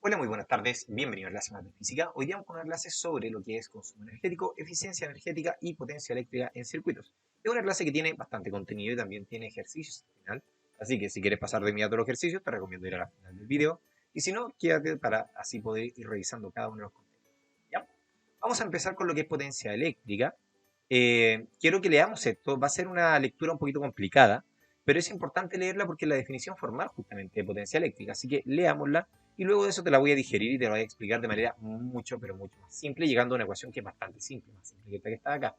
Hola, muy buenas tardes, bienvenidos a la clase de física. Hoy día vamos a una clase sobre lo que es consumo energético, eficiencia energética y potencia eléctrica en circuitos. Es una clase que tiene bastante contenido y también tiene ejercicios al final. Así que si quieres pasar de inmediato los ejercicios, te recomiendo ir a la final del video. Y si no, quédate para así poder ir revisando cada uno de los contenidos. ¿Ya? Vamos a empezar con lo que es potencia eléctrica. Quiero que leamos esto. Va a ser una lectura un poquito complicada, pero es importante leerla porque es la definición formal justamente de potencia eléctrica. Así que leámosla y luego de eso te la voy a digerir y te la voy a explicar de manera mucho, pero mucho más simple, llegando a una ecuación que es bastante simple, más simple que esta que está acá.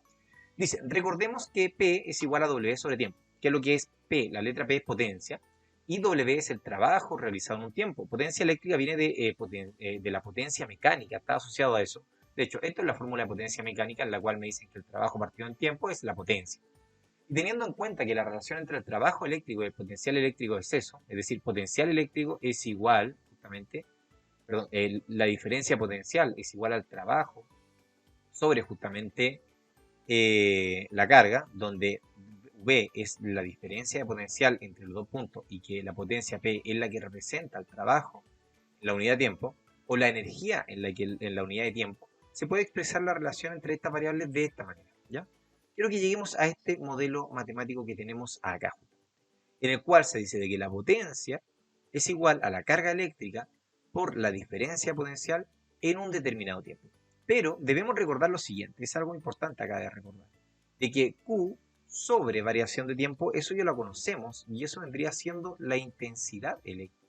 Dice, recordemos que P es igual a W sobre tiempo. ¿Qué es lo que es P? La letra P es potencia y W es el trabajo realizado en un tiempo. Potencia eléctrica viene de la potencia mecánica, está asociado a eso. De hecho, esto es la fórmula de potencia mecánica en la cual me dicen que el trabajo partido en tiempo es la potencia. Y teniendo en cuenta que la relación entre el trabajo eléctrico y el potencial eléctrico es eso, es decir, potencial eléctrico es igual, justamente, perdón, la diferencia potencial es igual al trabajo sobre justamente la carga, donde V es la diferencia de potencial entre los dos puntos y que la potencia P es la que representa el trabajo en la unidad de tiempo, o la energía en la unidad de tiempo, se puede expresar la relación entre estas variables de esta manera, ¿ya? Quiero que lleguemos a este modelo matemático que tenemos acá, en el cual se dice de que la potencia es igual a la carga eléctrica por la diferencia potencial en un determinado tiempo. Pero debemos recordar lo siguiente, es algo importante acá de recordar, de que Q sobre variación de tiempo, eso ya lo conocemos y eso vendría siendo la intensidad eléctrica.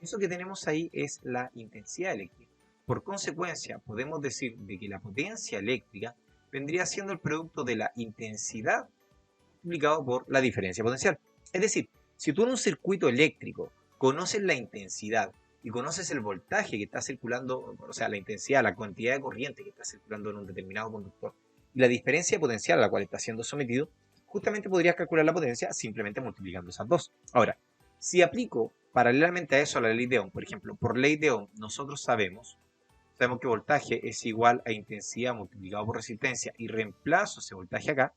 Eso que tenemos ahí es la intensidad eléctrica. Por consecuencia, podemos decir de que la potencia eléctrica vendría siendo el producto de la intensidad multiplicado por la diferencia potencial. Es decir, si tú en un circuito eléctrico conoces la intensidad y conoces el voltaje que está circulando, o sea, la intensidad, la cantidad de corriente que está circulando en un determinado conductor y la diferencia potencial a la cual está siendo sometido, justamente podrías calcular la potencia simplemente multiplicando esas dos. Ahora, si aplico paralelamente a eso a la ley de Ohm, por ejemplo, por ley de Ohm nosotros sabemos que voltaje es igual a intensidad multiplicado por resistencia y reemplazo ese voltaje acá,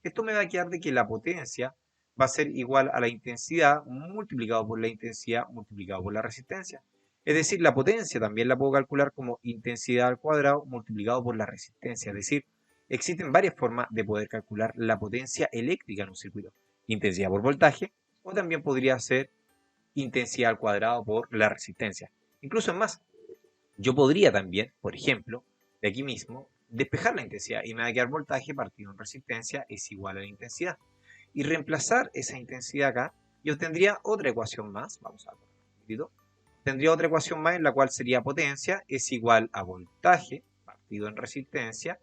esto me va a quedar de que la potencia va a ser igual a la intensidad multiplicado por la intensidad multiplicado por la resistencia. Es decir, la potencia también la puedo calcular como intensidad al cuadrado multiplicado por la resistencia. Es decir, existen varias formas de poder calcular la potencia eléctrica en un circuito. Intensidad por voltaje o también podría ser intensidad al cuadrado por la resistencia. Incluso es más, yo podría también, por ejemplo, de aquí mismo, despejar la intensidad y me va a quedar voltaje partido en resistencia es igual a la intensidad. Y reemplazar esa intensidad acá, yo tendría otra ecuación más, vamos a ver un poquitito, tendría otra ecuación más en la cual sería potencia es igual a voltaje partido en resistencia,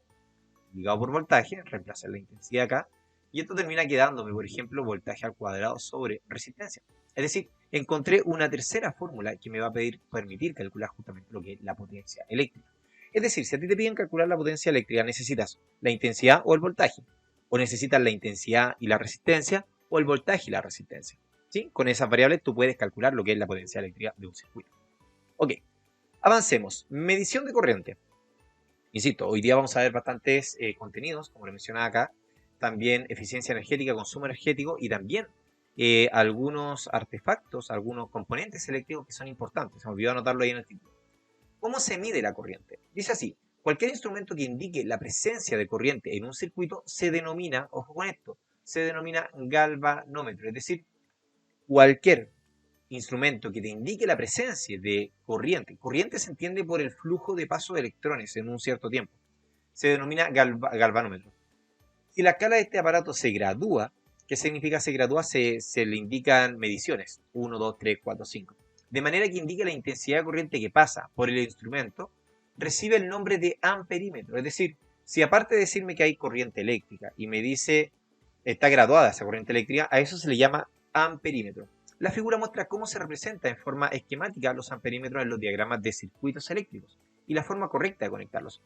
ligado por voltaje, reemplazar la intensidad acá, y esto termina quedándome, por ejemplo, voltaje al cuadrado sobre resistencia. Es decir, encontré una tercera fórmula que me va a permitir calcular justamente lo que es la potencia eléctrica. Es decir, si a ti te piden calcular la potencia eléctrica, necesitas la intensidad o el voltaje, o necesitas la intensidad y la resistencia, o el voltaje y la resistencia. ¿Sí? Con esas variables tú puedes calcular lo que es la potencia eléctrica de un circuito. Ok, avancemos. Medición de corriente. Insisto, hoy día vamos a ver bastantes contenidos, como lo mencionaba acá, también eficiencia energética, consumo energético y también algunos artefactos, algunos componentes eléctricos que son importantes. Se me olvidó anotarlo ahí en el título. ¿Cómo se mide la corriente? Dice así, cualquier instrumento que indique la presencia de corriente en un circuito se denomina, ojo con esto, se denomina galvanómetro, es decir, cualquier instrumento que te indique la presencia de corriente. Corriente se entiende por el flujo de paso de electrones en un cierto tiempo. Se denomina galvanómetro. Si la escala de este aparato se gradúa, ¿qué significa se gradúa? Se le indican mediciones, 1, 2, 3, 4, 5. De manera que indique la intensidad de corriente que pasa por el instrumento, recibe el nombre de amperímetro. Es decir, si aparte de decirme que hay corriente eléctrica y me dice está graduada esa corriente eléctrica, a eso se le llama amperímetro. La figura muestra cómo se representa en forma esquemática los amperímetros en los diagramas de circuitos eléctricos y la forma correcta de conectarlos.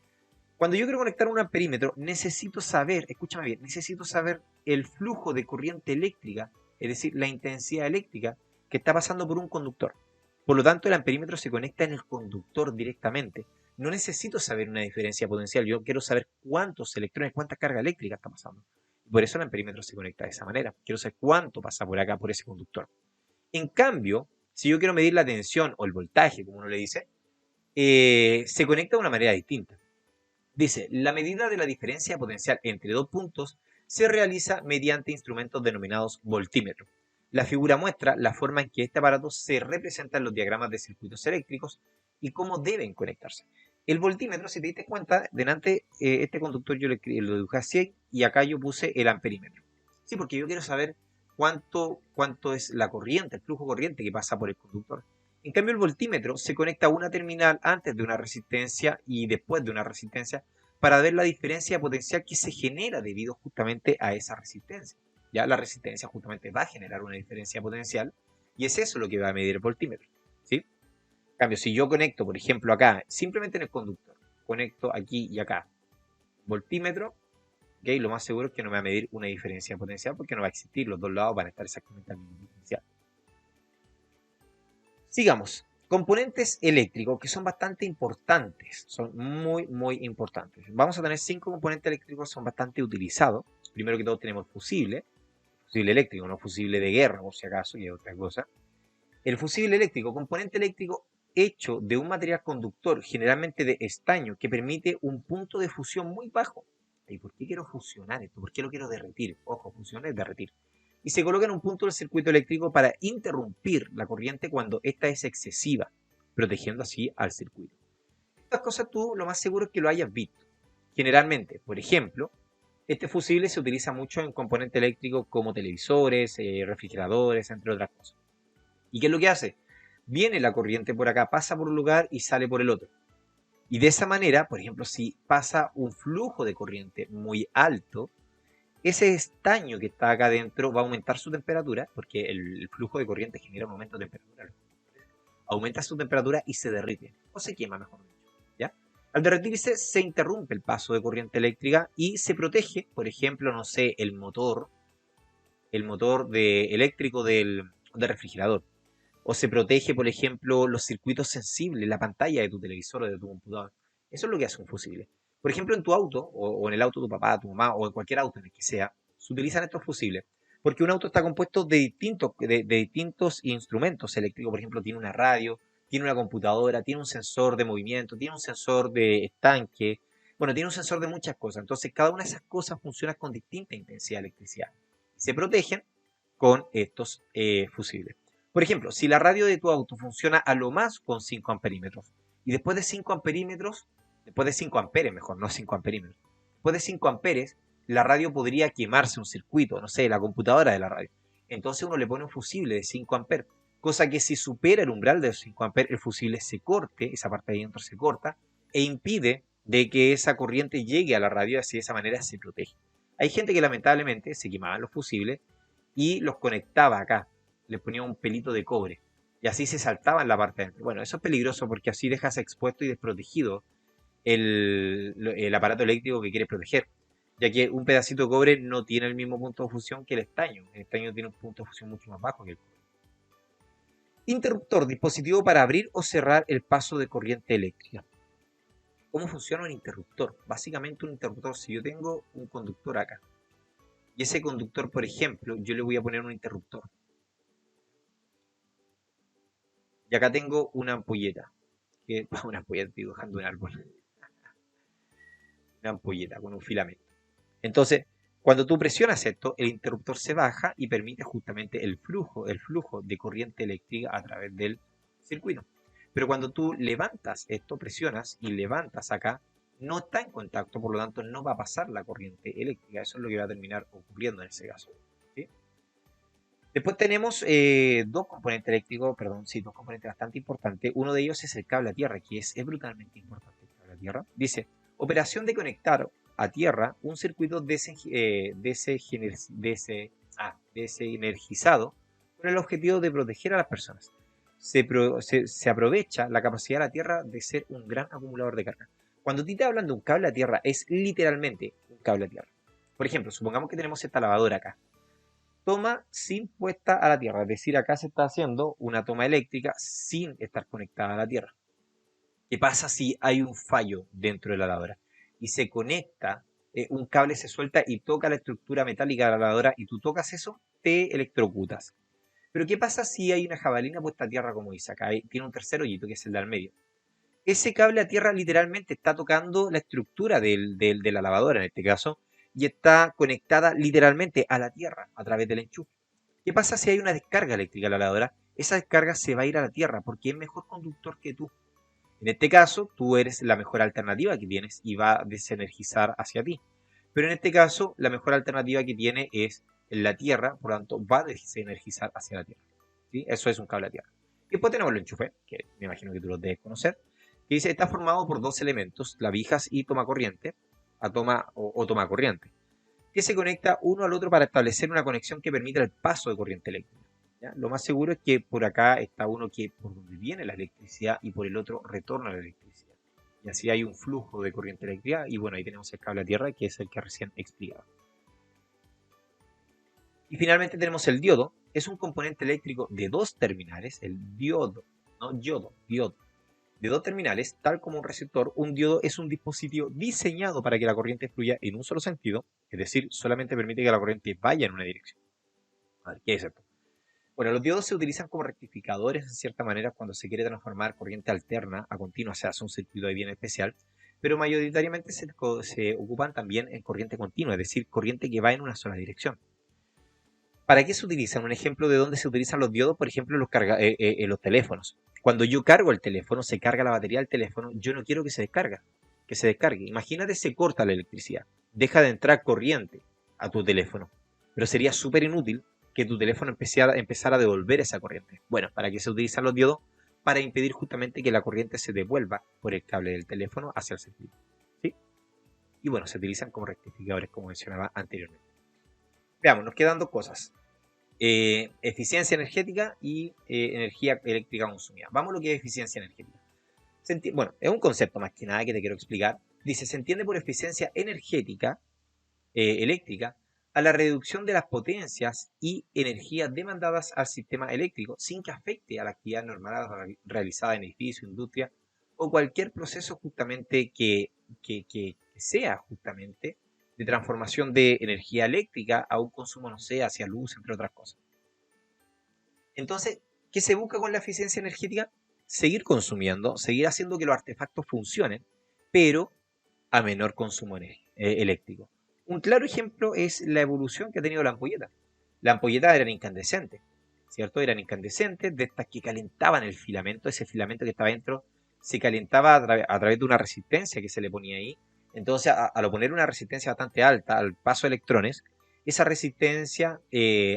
Cuando yo quiero conectar un amperímetro, necesito saber, escúchame bien, necesito saber el flujo de corriente eléctrica, es decir, la intensidad eléctrica que está pasando por un conductor. Por lo tanto, el amperímetro se conecta en el conductor directamente. No necesito saber una diferencia potencial, yo quiero saber cuántos electrones, cuánta carga eléctrica está pasando. Por eso el amperímetro se conecta de esa manera. Quiero saber cuánto pasa por acá, por ese conductor. En cambio, si yo quiero medir la tensión o el voltaje, como uno le dice, se conecta de una manera distinta. Dice, la medida de la diferencia potencial entre dos puntos se realiza mediante instrumentos denominados voltímetros. La figura muestra la forma en que este aparato se representa en los diagramas de circuitos eléctricos y cómo deben conectarse. El voltímetro, si te diste cuenta, delante este conductor yo lo dibujé así y acá yo puse el amperímetro. Sí, porque yo quiero saber cuánto es la corriente, el flujo corriente que pasa por el conductor. En cambio, el voltímetro se conecta a una terminal antes de una resistencia y después de una resistencia para ver la diferencia potencial que se genera debido justamente a esa resistencia. Ya la resistencia justamente va a generar una diferencia potencial y es eso lo que va a medir el voltímetro. ¿Sí? En cambio, si yo conecto, por ejemplo, acá, simplemente en el conductor, conecto aquí y acá, voltímetro, ¿okay? Lo más seguro es que no me va a medir una diferencia potencial porque no va a existir, los dos lados van a estar exactamente al mismo potencial. Sigamos. Componentes eléctricos que son bastante importantes, son muy importantes. Vamos a tener 5 componentes eléctricos que son bastante utilizados. Primero que todo tenemos el fusible eléctrico, no fusible de guerra, por si acaso, y otra cosa. El fusible eléctrico, componente eléctrico hecho de un material conductor, generalmente de estaño, que permite un punto de fusión muy bajo. ¿Y por qué quiero fusionar esto? ¿Por qué lo quiero derretir? Ojo, fusionar es derretir. Y se coloca en un punto del circuito eléctrico para interrumpir la corriente cuando esta es excesiva, protegiendo así al circuito. Estas cosas tú lo más seguro es que lo hayas visto. Generalmente, por ejemplo, este fusible se utiliza mucho en componentes eléctricos como televisores, refrigeradores, entre otras cosas. ¿Y qué es lo que hace? Viene la corriente por acá, pasa por un lugar y sale por el otro. Y de esa manera, por ejemplo, si pasa un flujo de corriente muy alto, ese estaño que está acá adentro va a aumentar su temperatura, porque el flujo de corriente genera un aumento de temperatura. Aumenta su temperatura y se derrite, o se quema, mejor dicho. ¿Ya? Al derretirse, se interrumpe el paso de corriente eléctrica y se protege, por ejemplo, no sé, el motor eléctrico del refrigerador. O se protege, por ejemplo, los circuitos sensibles, la pantalla de tu televisor o de tu computador. Eso es lo que hace un fusible. Por ejemplo, en tu auto, o en el auto de tu papá, tu mamá, o en cualquier auto en el que sea, se utilizan estos fusibles. Porque un auto está compuesto de distintos instrumentos eléctricos. Por ejemplo, tiene una radio, tiene una computadora, tiene un sensor de movimiento, tiene un sensor de estanque. Bueno, tiene un sensor de muchas cosas. Entonces, cada una de esas cosas funciona con distinta intensidad de electricidad. Se protegen con estos fusibles. Por ejemplo, si la radio de tu auto funciona a lo más con 5 amperímetros y después de 5 amperímetros, después de 5 amperes mejor, no 5 amperímetros, después de 5 amperes, la radio podría quemarse un circuito, no sé, la computadora de la radio. Entonces uno le pone un fusible de 5 amperes, cosa que si supera el umbral de 5 amperes, el fusible se corte, esa parte de dentro se corta, e impide de que esa corriente llegue a la radio, así de esa manera se protege. Hay gente que lamentablemente se quemaban los fusibles y los conectaba acá, le ponía un pelito de cobre y así se saltaba en la parte de dentro. Bueno, eso es peligroso porque así dejas expuesto y desprotegido el aparato eléctrico que quieres proteger, ya que un pedacito de cobre no tiene el mismo punto de fusión que el estaño. El estaño tiene un punto de fusión mucho más bajo que el cobre. Interruptor, dispositivo para abrir o cerrar el paso de corriente eléctrica. ¿Cómo funciona un interruptor? Básicamente un interruptor, si yo tengo un conductor acá, y ese conductor, por ejemplo, yo le voy a poner un interruptor. Y acá tengo una ampolleta. Una ampolleta, estoy dibujando un árbol. Una ampolleta con un filamento. Entonces, cuando tú presionas esto, el interruptor se baja y permite justamente el flujo de corriente eléctrica a través del circuito. Pero cuando tú levantas esto, presionas y levantas acá, no está en contacto, por lo tanto no va a pasar la corriente eléctrica. Eso es lo que va a terminar ocurriendo en ese caso. ¿Sí? Después tenemos dos componentes eléctricos, dos componentes bastante importantes. Uno de ellos es el cable a tierra, que es brutalmente importante el cable a tierra. Dice, operación de conectar a tierra un circuito desenergizado con el objetivo de proteger a las personas. Se aprovecha la capacidad de la tierra de ser un gran acumulador de carga. Cuando a ti te hablan de un cable a tierra, es literalmente un cable a tierra. Por ejemplo, supongamos que tenemos esta lavadora acá. Toma sin puesta a la tierra, es decir, acá se está haciendo una toma eléctrica sin estar conectada a la tierra. ¿Qué pasa si hay un fallo dentro de la lavadora y se conecta, un cable se suelta y toca la estructura metálica de la lavadora y tú tocas eso, te electrocutas? Pero ¿qué pasa si hay una jabalina puesta a tierra como dice acá? Tiene un tercer hoyito que es el del medio. ese cable a tierra literalmente está tocando la estructura de la lavadora en este caso y está conectada literalmente a la tierra a través del enchufe. ¿Qué pasa si hay una descarga eléctrica en la lavadora? Esa descarga se va a ir a la tierra porque es mejor conductor que tú. En este caso, tú eres la mejor alternativa que tienes y va a desenergizar hacia ti. Pero en este caso, la mejor alternativa que tiene es la tierra, por lo tanto, va a desenergizar hacia la tierra. ¿Sí? Eso es un cable a tierra. Y después tenemos el enchufe, que me imagino que tú lo debes conocer, que dice está formado por dos elementos, clavijas y toma corriente, o toma corriente, que se conecta uno al otro para establecer una conexión que permita el paso de corriente eléctrica. ¿Ya? Lo más seguro es que por acá está uno que por donde viene la electricidad y por el otro retorna la electricidad. Y así hay un flujo de corriente eléctrica y bueno, ahí tenemos el cable a tierra que es el que recién explicaba. Y finalmente tenemos el diodo, es un componente eléctrico de dos terminales, el diodo, no diodo, de dos terminales, tal como un receptor. Un diodo es un dispositivo diseñado para que la corriente fluya en un solo sentido, es decir, solamente permite que la corriente vaya en una dirección. A ver, ¿qué es esto? Bueno, los diodos se utilizan como rectificadores en cierta manera cuando se quiere transformar corriente alterna a continua, se hace un circuito ahí bien especial, pero mayoritariamente se ocupan también en corriente continua, es decir, corriente que va en una sola dirección. ¿Para qué se utilizan? Un ejemplo de dónde se utilizan los diodos, por ejemplo, en los teléfonos. Cuando yo cargo el teléfono, se carga la batería del teléfono, yo no quiero que se descargue. Imagínate, se corta la electricidad, deja de entrar corriente a tu teléfono, pero sería súper inútil que tu teléfono empezara a devolver esa corriente. Bueno, ¿para qué se utilizan los diodos? Para impedir justamente que la corriente se devuelva por el cable del teléfono hacia el circuito. ¿Sí? Y bueno, se utilizan como rectificadores, como mencionaba anteriormente. Veamos, nos quedan dos cosas. Eficiencia energética y energía eléctrica consumida. Vamos a lo que es eficiencia energética. Bueno, es un concepto más que nada que te quiero explicar. Dice, se entiende por eficiencia energética, eléctrica, a la reducción de las potencias y energías demandadas al sistema eléctrico sin que afecte a la actividad normal realizada en edificios, industria o cualquier proceso justamente que sea justamente de transformación de energía eléctrica a un consumo, no sé, hacia luz, entre otras cosas. Entonces, ¿qué se busca con la eficiencia energética? Seguir consumiendo, seguir haciendo que los artefactos funcionen, pero a menor consumo eléctrico. Un claro ejemplo es la evolución que ha tenido la ampolleta. Las ampolletas eran incandescentes, ¿cierto? Eran incandescentes, de estas que calentaban el filamento, ese filamento que estaba dentro se calentaba a través de una resistencia que se le ponía ahí. Entonces, al poner una resistencia bastante alta al paso de electrones, esa resistencia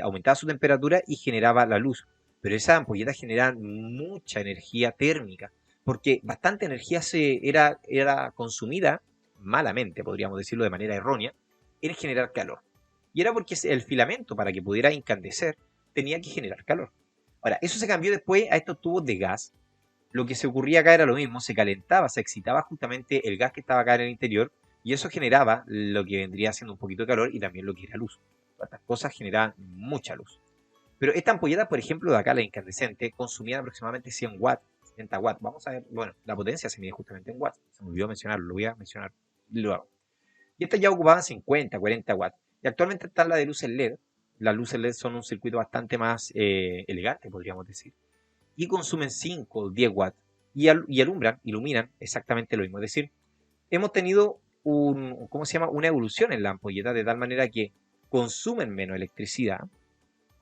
aumentaba su temperatura y generaba la luz. Pero esas ampolletas generaban mucha energía térmica, porque bastante energía era consumida malamente, podríamos decirlo de manera errónea, en generar calor. Y era porque el filamento, para que pudiera incandecer, tenía que generar calor. Ahora, eso se cambió después a estos tubos de gas. Lo que se ocurría acá era lo mismo, se calentaba, se excitaba justamente el gas que estaba acá en el interior y eso generaba lo que vendría siendo un poquito de calor y también lo que era luz. Estas cosas generaban mucha luz. Pero esta ampolleta, por ejemplo, de acá, la incandescente, consumía aproximadamente 100 watts, 70 watts. Vamos a ver, bueno, la potencia se mide justamente en watts. Se me olvidó mencionarlo, lo voy a mencionar luego. Y estas ya ocupaban 50, 40 watts. Y actualmente está la de luces LED. Las luces LED son un circuito bastante más elegante, podríamos decir. Y consumen 5 o 10 watts. Y iluminan exactamente lo mismo. Es decir, hemos tenido ¿cómo se llama? Una evolución en la ampolleta de tal manera que consumen menos electricidad,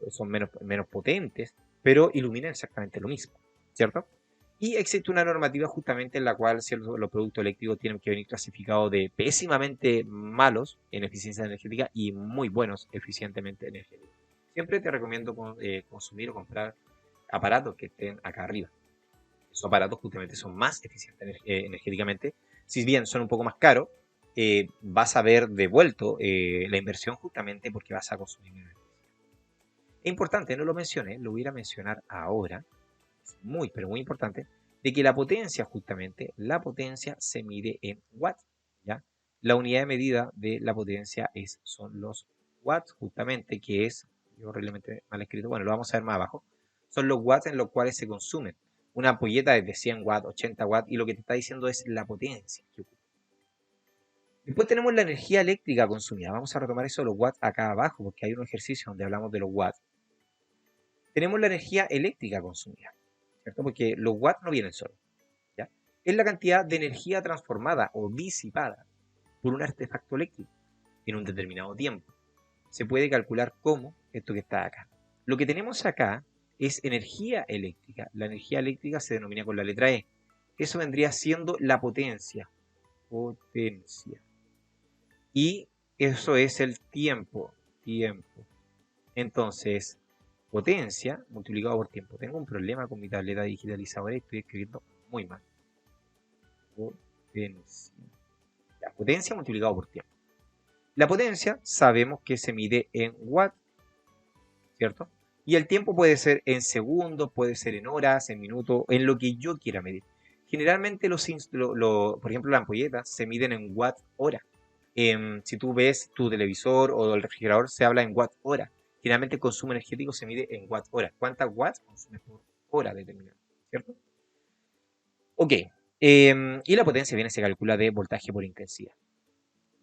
son menos potentes, pero iluminan exactamente lo mismo, ¿cierto? Y existe una normativa justamente en la cual los productos eléctricos tienen que venir clasificados de pésimamente malos en eficiencia energética y muy buenos eficientemente energéticos. Siempre te recomiendo consumir o comprar aparatos que estén acá arriba. Esos aparatos justamente son más eficientes energéticamente. Si bien son un poco más caros, vas a ver devuelto la inversión justamente porque vas a consumir menos. Es importante, no lo mencioné, lo voy a mencionar ahora, es muy, pero muy importante, de que la potencia justamente, la potencia se mide en watts, ¿ya? La unidad de medida de la potencia son los watts, justamente, que es, yo horriblemente mal escrito, bueno, lo vamos a ver más abajo, son los watts en los cuales se consumen. Una ampolleta es de 100 watts, 80 watts, y lo que te está diciendo es la potencia que ocupa. Después tenemos la energía eléctrica consumida. Vamos a retomar eso de los watts acá abajo, porque hay un ejercicio donde hablamos de los watts. Tenemos la energía eléctrica consumida, ¿cierto? Porque los watts no vienen solos, ¿ya? es la cantidad de energía transformada o disipada por un artefacto eléctrico en un determinado tiempo. Se puede calcular como esto que está acá. Lo que tenemos acá es energía eléctrica. La energía eléctrica se denomina con la letra E. Eso vendría siendo la potencia. Potencia. Y eso es el tiempo. Tiempo. Entonces, potencia multiplicado por tiempo. Tengo un problema con mi tableta digitalizadora y estoy escribiendo muy mal. Potencia. La potencia multiplicado por tiempo. La potencia sabemos que se mide en watts, ¿cierto? Y el tiempo puede ser en segundos, puede ser en horas, en minutos, en lo que yo quiera medir. Generalmente, por ejemplo, las ampolletas se miden en watt hora. Si tú ves tu televisor o el refrigerador, se habla en watt hora. Generalmente el consumo energético se mide en watt hora. ¿Cuántas watts consumes por hora determinada? ¿Cierto? Ok. Y la potencia se calcula de voltaje por intensidad.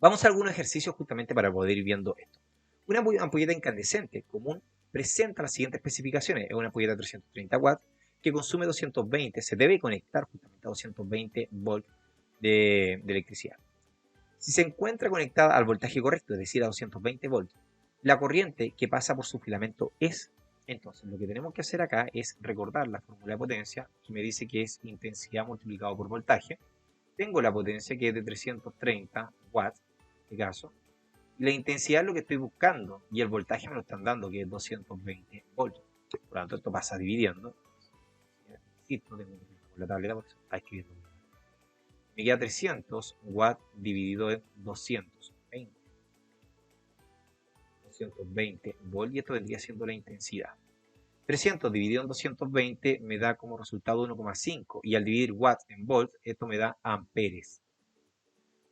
Vamos a algunos ejercicios justamente para poder ir viendo esto. Una ampolleta incandescente común presenta las siguientes especificaciones. Es una ampolleta de 330 watts que consume 220, se debe conectar justamente a 220 volts de electricidad. Si se encuentra conectada al voltaje correcto, es decir, a 220 volts, la corriente que pasa por su filamento es. Entonces, lo que tenemos que hacer acá es recordar la fórmula de potencia, que me dice que es intensidad multiplicado por voltaje. Tengo la potencia que es de 330 watts, en este caso, y la intensidad es lo que estoy buscando, y el voltaje me lo están dando, que es 220 volts. Por lo tanto, esto pasa dividiendo. Insisto, tengo que ir con la tableta porque se está escribiendo. Me queda 300 watts dividido en 220. 220 volts, y esto vendría siendo la intensidad. 300 dividido en 220 me da como resultado 1,5, y al dividir watts en volts, esto me da amperes.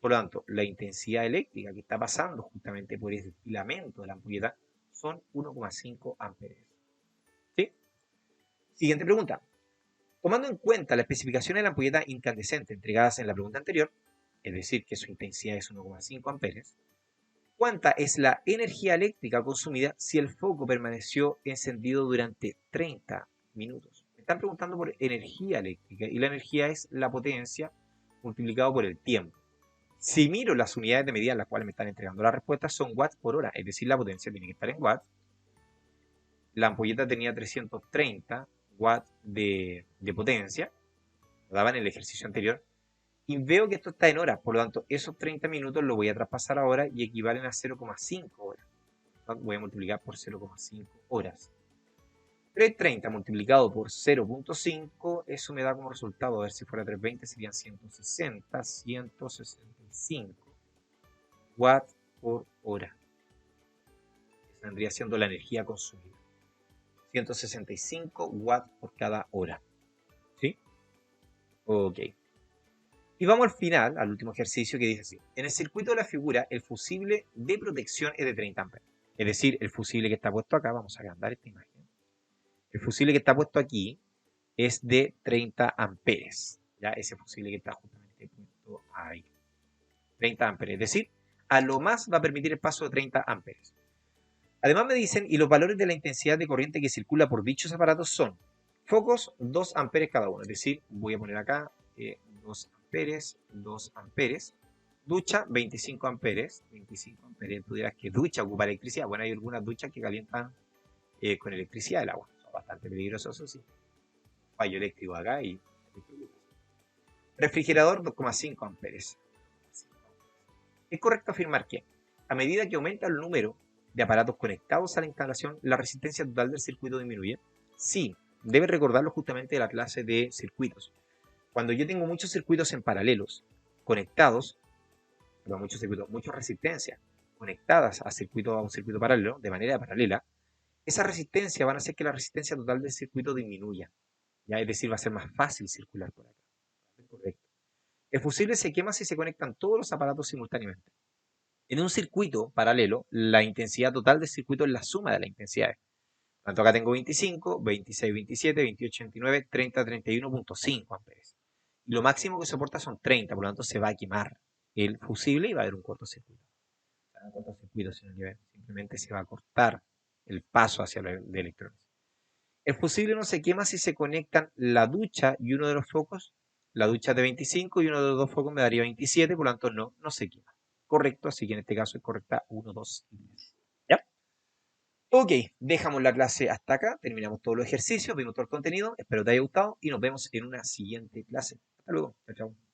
Por lo tanto, la intensidad eléctrica que está pasando justamente por ese filamento de la ampolleta son 1,5 amperes. ¿Sí? Siguiente pregunta. Tomando en cuenta la especificación de la ampolleta incandescente entregadas en la pregunta anterior, es decir, que su intensidad es 1,5 amperes, ¿cuánta es la energía eléctrica consumida si el foco permaneció encendido durante 30 minutos? Me están preguntando por energía eléctrica, y la energía es la potencia multiplicado por el tiempo. Si miro las unidades de medida en las cuales me están entregando las respuestas, son watts por hora, es decir, la potencia tiene que estar en watts. La ampolleta tenía 330 watts de potencia, lo daba en el ejercicio anterior, y veo que esto está en horas, por lo tanto, esos 30 minutos lo voy a traspasar a horas y equivalen a 0,5 horas. Voy a multiplicar por 0,5 horas. 330 multiplicado por 0,5, eso me da como resultado, a ver si fuera 320, serían 165 watts por hora. Esa vendría siendo la energía consumida. 165 watts por cada hora. ¿Sí? Ok. Y vamos al final, al último ejercicio, que dice así. En el circuito de la figura, el fusible de protección es de 30 amperes. Es decir, el fusible que está puesto acá, vamos a agrandar esta imagen. El fusible que está puesto aquí es de 30 amperes. ¿Ya? Ese fusible que está justamente puesto ahí. 30 amperes. Es decir, a lo más va a permitir el paso de 30 amperes. Además me dicen, y los valores de la intensidad de corriente que circula por dichos aparatos son focos 2 amperes cada uno. Es decir, voy a poner acá 2 amperes, 2 amperes. Ducha, 25 amperes. 25 amperes. Tú dirás que ducha ocupa electricidad. Bueno, hay algunas duchas que calientan con electricidad el agua. Son bastante peligrosos, eso sí. Fallo eléctrico acá y... Refrigerador, 2,5 amperes. Es correcto afirmar que, a medida que aumenta el número de aparatos conectados a la instalación, la resistencia total del circuito disminuye. Sí, debe recordarlo justamente de la clase de circuitos. Cuando yo tengo muchos circuitos en paralelos conectados, muchas resistencias conectadas a un circuito paralelo, de manera paralela, esa resistencia van a hacer que la resistencia total del circuito disminuya. ¿Ya? Es decir, va a ser más fácil circular por acá. Correcto. El fusible se quema si se conectan todos los aparatos simultáneamente. En un circuito paralelo, la intensidad total del circuito es la suma de las intensidades. Tanto acá tengo 25, 26, 27, 28, 29, 30, 31.5 amperes. Y lo máximo que soporta son 30, por lo tanto se va a quemar el fusible y va a haber un cortocircuito. Un cortocircuito, simplemente se va a cortar el paso hacia los electrones. El fusible no se quema si se conectan la ducha y uno de los focos La ducha es de 25 y uno de los dos focos me daría 27, por lo tanto no se quema. Correcto, así que en este caso es correcta 1, 2 y 3. ¿Ya? Ok, dejamos la clase hasta acá, terminamos todos los ejercicios, vimos todo el contenido, espero te haya gustado y nos vemos en una siguiente clase. Hasta luego, chao, chao.